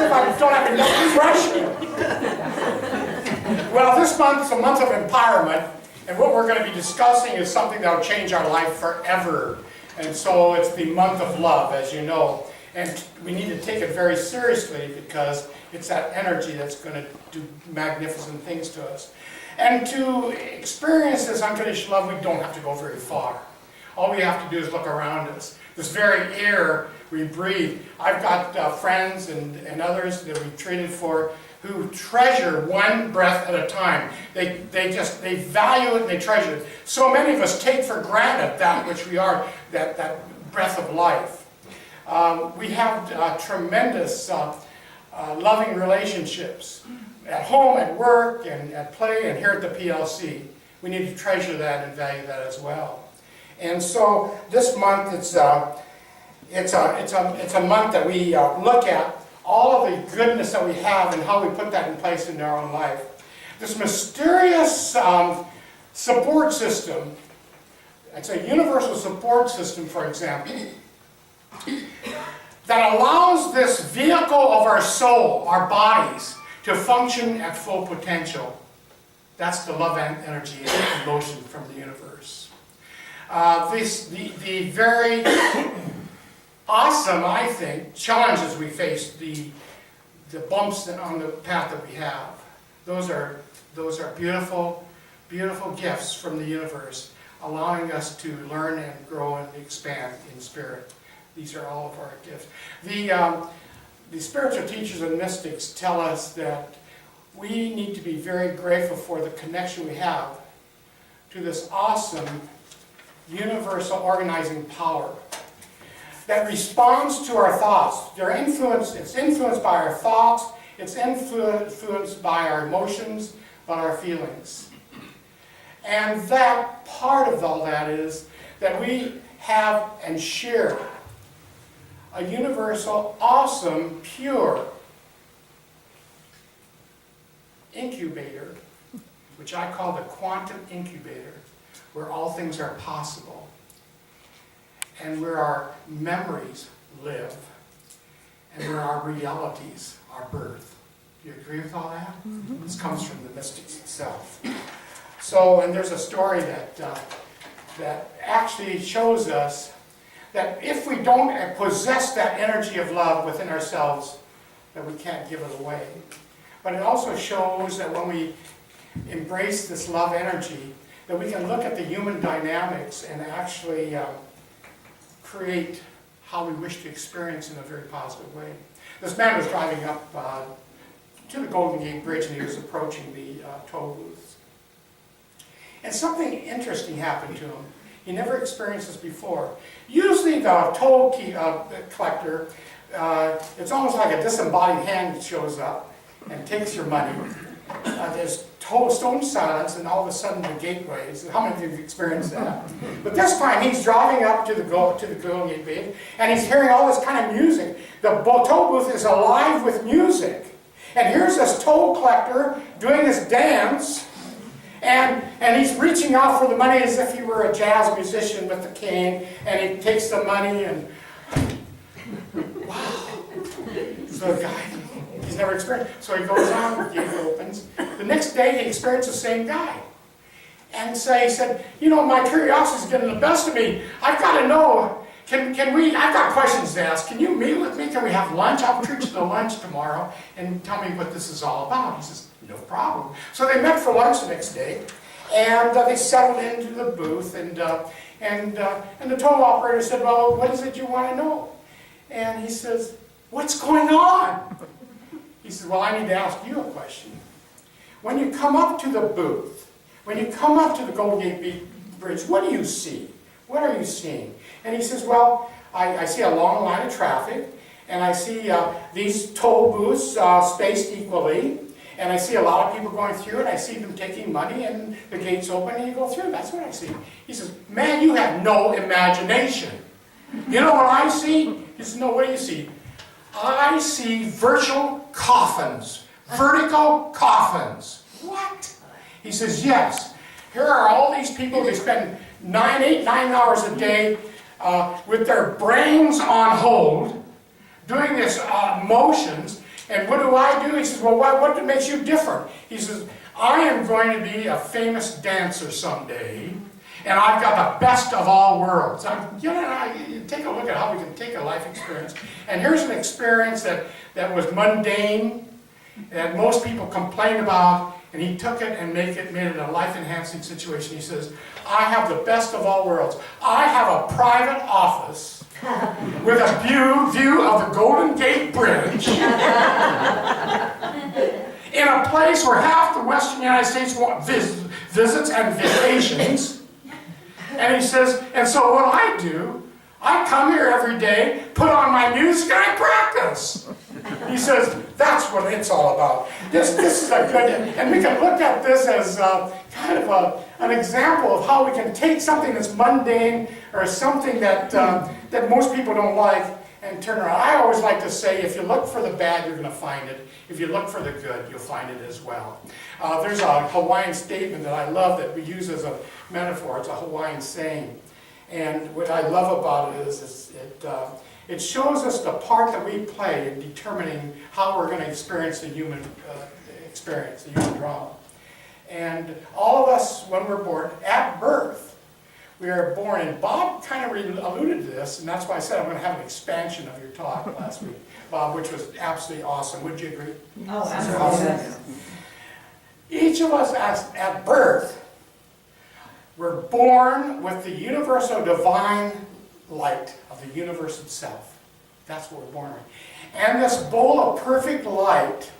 if I don't have enough pressure. Well, this month is a month of empowerment, and what we're going to be discussing is something that will change our life forever. And so it's the month of love, as you know. And we need to take it very seriously because it's that energy that's going to do magnificent things to us. And to experience this unconditional love, we don't have to go very far. All we have to do is look around us. This very air we breathe. I've got friends and others that we've treated for who treasure one breath at a time. They value it and they treasure it. So many of us take for granted that which we are, that breath of life. We have tremendous loving relationships at home, at work, and at play, and here at the PLC. We need to treasure that and value that as well. And so this month, it's a month that we look at all of the goodness that we have and how we put that in place in our own life. This mysterious support system, it's a universal support system, for example, that allows this vehicle of our soul, our bodies, to function at full potential. That's the love energy and emotion from the universe. The very awesome, I think, challenges we face, the bumps on the path that we have, those are beautiful, beautiful gifts from the universe, allowing us to learn and grow and expand in spirit. These are all of our gifts. The spiritual teachers and mystics tell us that we need to be very grateful for the connection we have to this awesome universal organizing power that responds to our thoughts. It's influenced by our thoughts, it's influenced by our emotions, by our feelings. And that part of all that is that we have and share a universal, awesome, pure incubator, which I call the quantum incubator, where all things are possible, and where our memories live, and where our realities are birthed. Do you agree with all that? Mm-hmm. This comes from the mystics itself. So, and there's a story that actually shows us that if we don't possess that energy of love within ourselves, that we can't give it away. But it also shows that when we embrace this love energy, that we can look at the human dynamics and actually create how we wish to experience in a very positive way. This man was driving up to the Golden Gate Bridge, and he was approaching the toll booths. And something interesting happened to him. He never experienced this before. Usually the toll collector, it's almost like a disembodied hand that shows up and takes your money. There's total stone silence, and all of a sudden the gateways. How many of you have experienced that? But this time he's driving up to the Golden Gate Bridge, and he's hearing all this kind of music. The toll booth is alive with music. And here's this toll collector doing this dance, and he's reaching out for the money as if he were a jazz musician with the cane, and he takes the money and wow. So the guy, he's never experienced. So he goes on, the gate opens. The next day he experienced the same guy. And so he said, you know, my curiosity is getting the best of me. I've got to know, can we, I've got questions to ask. Can you meet with me? Can we have lunch? I'll treat you to lunch tomorrow and tell me what this is all about. He says, no problem. So they met for lunch the next day, and they settled into the booth, and the toll operator said, well, what is it you want to know? And he says, what's going on? He says, well, I need to ask you a question. When you come up to the booth, when you come up to the Golden Gate Bridge, what do you see? What are you seeing? And he says, well, I see a long line of traffic, and I see these toll booths spaced equally, and I see a lot of people going through, and I see them taking money, and the gates open, and you go through. That's what I see. He says, man, you have no imagination. You know what I see? He says, no, what do you see? I see virtual coffins, vertical coffins. What? He says, yes. Here are all these people, they spend 9 hours a day with their brains on hold, doing this motions, And what do? He says, well, what makes you different? He says, I am going to be a famous dancer someday, and I've got the best of all worlds. You take a look at how we can take a life experience. And here's an experience that was mundane, that most people complain about, and he took it and made it a life-enhancing situation. He says, I have the best of all worlds. I have a private office with a view of the Golden Gate Bridge in a place where half the Western United States visits and vacations. And he says, and so what I do, I come here every day, put on my music, and I practice. He says, that's what it's all about. This is a good, and we can look at this as kind of an example of how we can take something that's mundane or something that most people don't like and turn around. I always like to say, if you look for the bad, you're going to find it. If you look for the good, you'll find it as well. There's a Hawaiian statement that I love that we use as a metaphor. It's a Hawaiian saying. And what I love about it is it shows us the part that we play in determining how we're going to experience the human experience, the human drama. And all of us, when we're born, at birth, we are born, and Bob kind of alluded to this, and that's why I said I'm going to have an expansion of your talk last week, Bob, which was absolutely awesome. Would you agree? Oh, absolutely. Awesome. Each of us at birth, we're born with the universal divine light of the universe itself. That's what we're born with. And this bowl of perfect light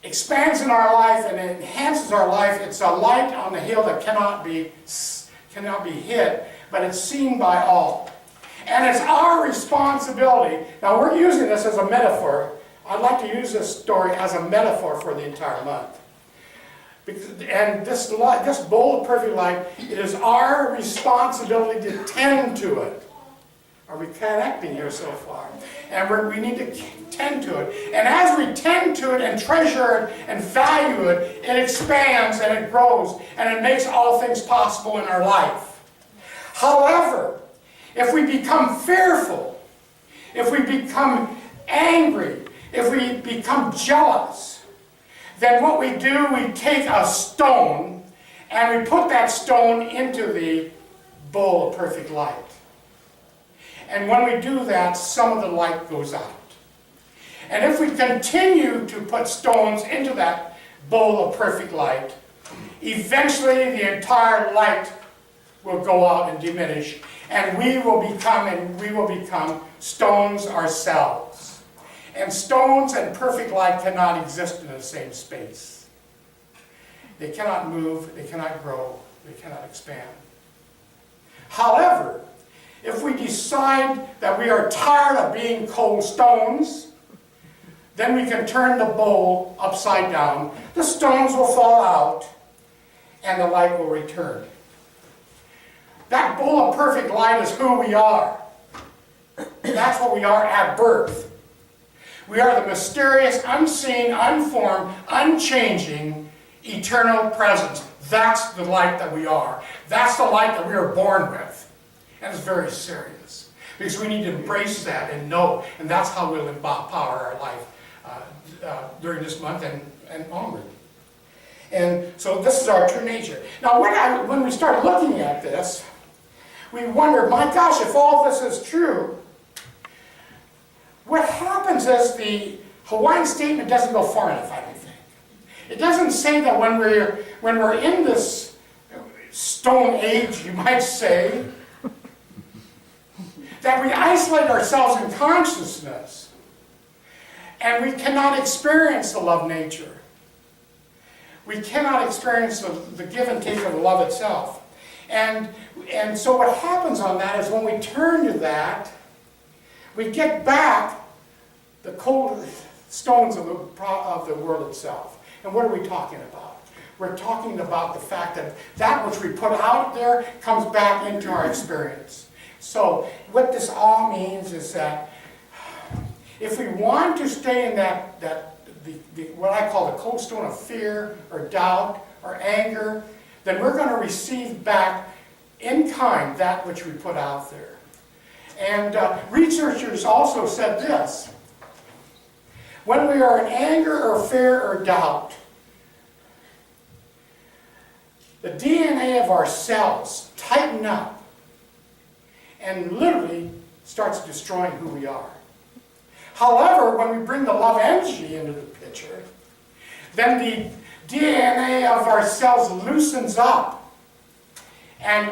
expands in our life and enhances our life. It's a light on the hill that cannot be hid, but it's seen by all. And it's our responsibility. Now we're using this as a metaphor. I'd like to use this story as a metaphor for the entire month. And this bowl of perfect light, it is our responsibility to tend to it. Are we connecting here so far? And we need to tend to it. And as we tend to it and treasure it and value it, it expands and it grows and it makes all things possible in our life. However, if we become fearful, if we become angry, if we become jealous, then what we do, we take a stone and we put that stone into the bowl of perfect light. And when we do that, some of the light goes out. And if we continue to put stones into that bowl of perfect light, eventually the entire light will go out and diminish, and we will become stones ourselves. And stones and perfect light cannot exist in the same space. They cannot move, they cannot grow, they cannot expand. However, if we decide that we are tired of being cold stones, then we can turn the bowl upside down. The stones will fall out, and the light will return. That bowl of perfect light is who we are. That's what we are at birth. We are the mysterious, unseen, unformed, unchanging, eternal presence. That's the light that we are. That's the light that we are born with. And it's very serious. Because we need to embrace that and know. And that's how we'll empower our life during this month and onward. And so this is our true nature. Now when we start looking at this, we wonder, my gosh, if all this is true, what happens is the Hawaiian statement doesn't go far enough, I don't think. It doesn't say that when we're in this stone age, you might say, that we isolate ourselves in consciousness and we cannot experience the love nature. We cannot experience the give and take of the love itself. And so what happens on that is when we turn to that, we get back the cold stones of the world itself. And what are we talking about? We're talking about the fact that that which we put out there comes back into our experience. So what this all means is that if we want to stay in what I call the cold stone of fear or doubt or anger, then we're going to receive back in kind that which we put out there. And researchers also said this: when we are in anger or fear or doubt, the DNA of our cells tighten up and literally starts destroying who we are. However, when we bring the love energy into the picture, then the DNA of our cells loosens up and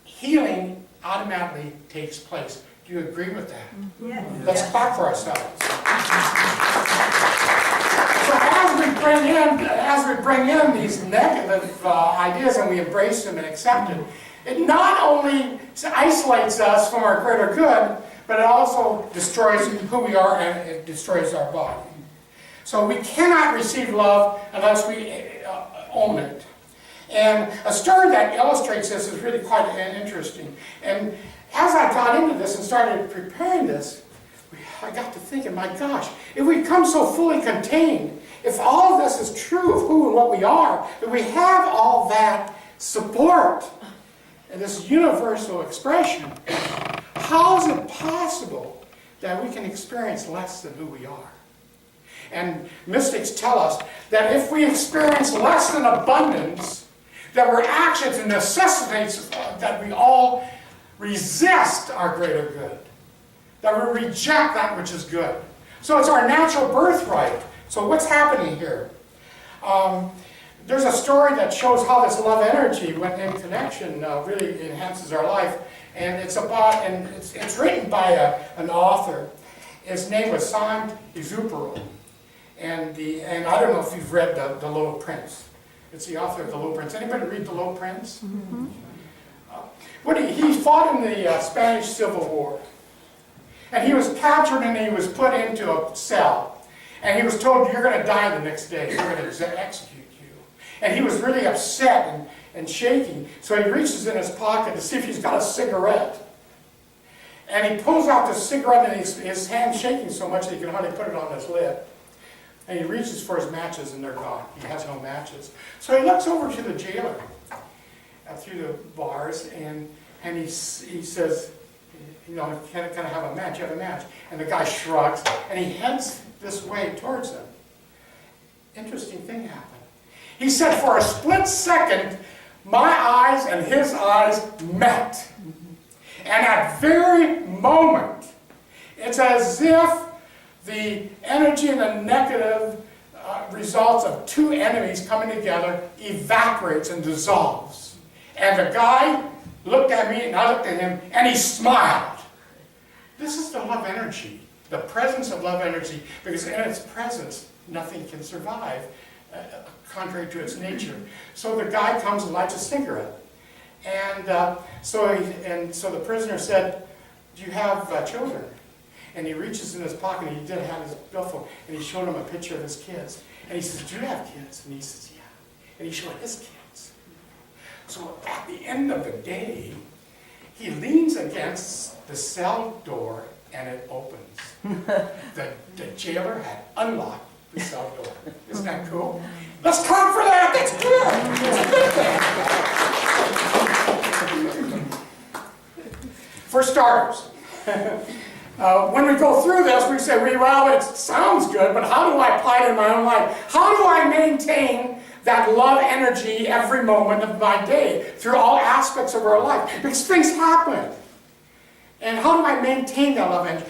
healing automatically takes place. Do you agree with that? Yes. Let's clap for ourselves. So as we bring in these negative ideas and we embrace them and accept it, it not only isolates us from our greater good, but it also destroys who we are and it destroys our body. So we cannot receive love unless we own it. And a story that illustrates this is really quite interesting. And as I got into this and started preparing this, I got to thinking, my gosh, if we come so fully contained, if all of this is true of who and what we are, that we have all that support and this universal expression, how is it possible that we can experience less than who we are? And mystics tell us that if we experience less than abundance, that we're actually, it necessitates that we all resist our greater good, that we reject that which is good. So it's our natural birthright. So what's happening here? There's a story that shows how this love energy, when in connection, really enhances our life. And it's about, and it's written by an author. His name was Angie Pizelo. And I don't know if you've read The Little Prince. It's the author of The Little Prince. Anybody read The Little Prince? Mm-hmm. He fought in the Spanish Civil War. And he was captured and he was put into a cell. And he was told, you're going to die the next day. We're going to execute you. And he was really upset and shaking. So he reaches in his pocket to see if he's got a cigarette. And he pulls out the cigarette and his hand's shaking so much that he can hardly put it on his lip. And he reaches for his matches and they're gone. He has no matches. So he looks over to the jailer through the bars and he says, you know, can I have a match? You have a match? And the guy shrugs and he heads this way towards him. Interesting thing happened. He said, for a split second, my eyes and his eyes met. And at very moment, it's as if the energy and the negative results of two enemies coming together evaporates and dissolves. And the guy looked at me and I looked at him and he smiled. This is the love energy, the presence of love energy, because in its presence, nothing can survive, contrary to its nature. So the guy comes and lights a cigarette. And so the prisoner said, do you have children? And he reaches in his pocket, and he did have his billfold, and he showed him a picture of his kids. And he says, do you have kids? And he says, yeah. And he showed his kids. So at the end of the day, he leans against the cell door, and it opens. The jailer had unlocked the cell door. Isn't that cool? Let's clap for that. That's good. It's a good thing. For starters, when we go through this, we say, well, it sounds good, but how do I apply it in my own life? How do I maintain that love energy every moment of my day through all aspects of our life? Because things happen. And how do I maintain that love energy?